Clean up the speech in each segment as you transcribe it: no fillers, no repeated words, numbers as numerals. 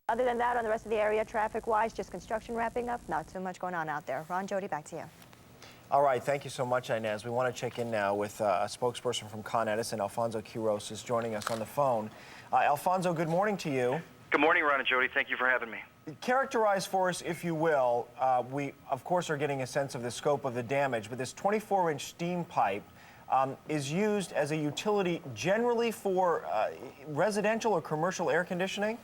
Other than that, on the rest of the area, traffic-wise, just construction wrapping up. Not too much going on out there. Ron, Jody, back to you. All right, thank you so much, Inez. We want to check in now with a spokesperson from Con Edison. Alfonso Quiros is joining us on the phone. Alfonso, good morning to you. Good morning, Ron and Jody. Thank you for having me. Characterize for us, if you will, we, of course, are getting a sense of the scope of the damage, but this 24-inch steam pipe is used as a utility generally for residential or commercial air conditioning?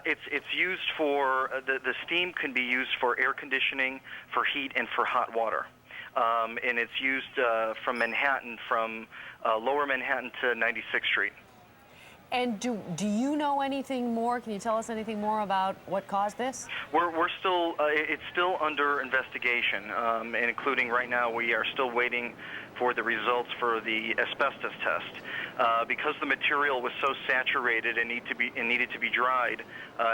It's used for, the steam can be used for air conditioning, for heat, and for hot water. And it's used from Manhattan, from Lower Manhattan to 96th Street. And do you know anything more? Can you tell us anything more about what caused this? We're still, it's still under investigation, and including right now we are still waiting for the results for the asbestos test. Because the material was so saturated and needed to be dried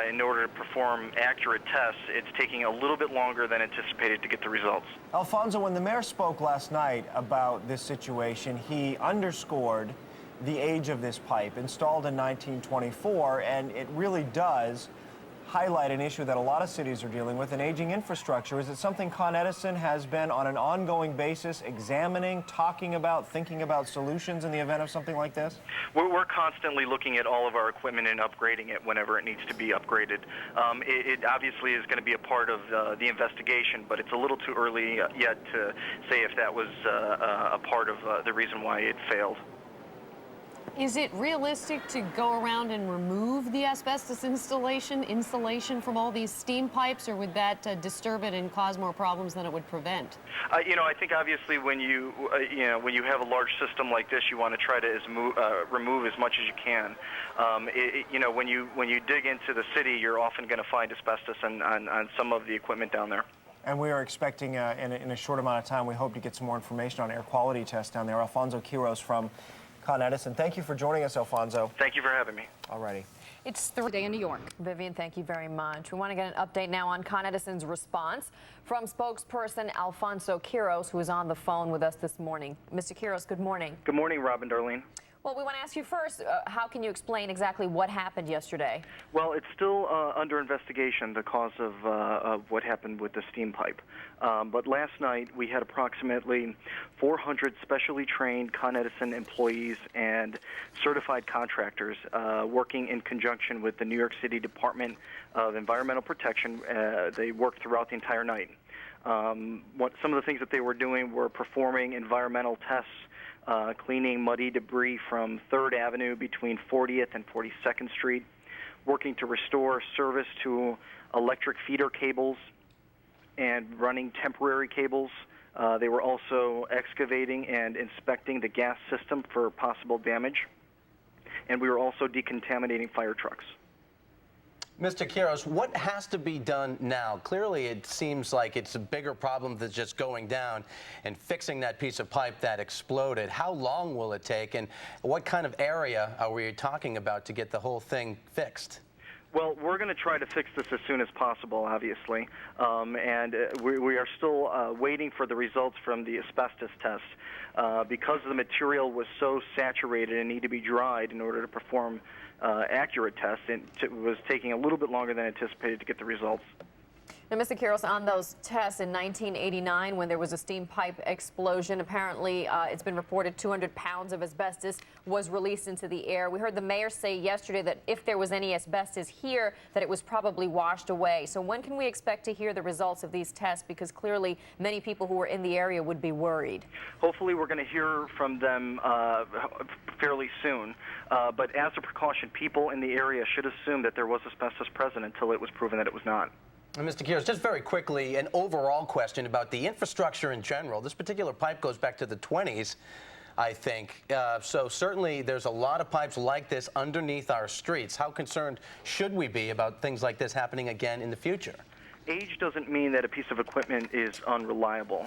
in order to perform accurate tests, it's taking a little bit longer than anticipated to get the results. Alfonso, when the mayor spoke last night about this situation, he underscored the age of this pipe, installed in 1924, and it really does highlight an issue that a lot of cities are dealing with, an aging infrastructure. Is it something Con Edison has been on an ongoing basis examining, talking about, thinking about solutions in the event of something like this? We're constantly looking at all of our equipment and upgrading it whenever it needs to be upgraded. It obviously is going to be a part of the investigation, but it's a little too early yet to say if that was a part of the reason why it failed. Is it realistic to go around and remove the asbestos insulation from all these steam pipes, or would that disturb it and cause more problems than it would prevent? I think obviously when you have a large system like this, you want to try to remove as much as you can. When you dig into the city, you're often going to find asbestos on some of the equipment down there. And we are expecting, in a short amount of time, we hope to get some more information on air quality tests down there. Alfonso Quiros from Con Edison. Thank you for joining us, Alfonso. Thank you for having me. All righty. It's Thursday in New York. Vivian, thank you very much. We want to get an update now on Con Edison's response from spokesperson Alfonso Quiros, who is on the phone with us this morning. Mr. Quiros, good morning. Good morning, Rob and Darlene. Well, we want to ask you first, how can you explain exactly what happened yesterday? Well, it's still under investigation, the cause of what happened with the steam pipe. But last night, we had approximately 400 specially trained Con Edison employees and certified contractors working in conjunction with the New York City Department of Environmental Protection. They worked throughout the entire night. Some of the things that they were doing were performing environmental tests, cleaning muddy debris from 3rd Avenue between 40th and 42nd Street, working to restore service to electric feeder cables and running temporary cables. They were also excavating and inspecting the gas system for possible damage, and we were also decontaminating fire trucks. Mr. Quiros, what has to be done now? Clearly, it seems like it's a bigger problem than just going down and fixing that piece of pipe that exploded. How long will it take, and what kind of area are we talking about to get the whole thing fixed? Well, we're going to try to fix this as soon as possible, obviously, and we are still waiting for the results from the asbestos test. Because the material was so saturated and needed to be dried in order to perform accurate tests, it was taking a little bit longer than anticipated to get the results. Now, Mr. Quiros, on those tests in 1989, when there was a steam pipe explosion, apparently it's been reported 200 pounds of asbestos was released into the air. We heard the mayor say yesterday that if there was any asbestos here, that it was probably washed away. So when can we expect to hear the results of these tests? Because clearly many people who were in the area would be worried. Hopefully we're going to hear from them fairly soon. But as a precaution, people in the area should assume that there was asbestos present until it was proven that it was not. Mr. Quiros, just very quickly, an overall question about the infrastructure in general. This particular pipe goes back to the 20s, I think. So certainly there's a lot of pipes like this underneath our streets. How concerned should we be about things like this happening again in the future? Age doesn't mean that a piece of equipment is unreliable.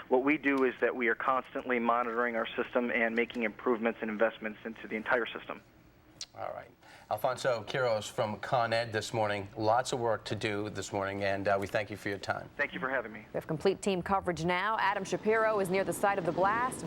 What we do is that we are constantly monitoring our system and making improvements and investments into the entire system. All right. Alfonso Quiros from Con Ed this morning. Lots of work to do this morning, and we thank you for your time. Thank you for having me. We have complete team coverage now. Adam Shapiro is near the site of the blast.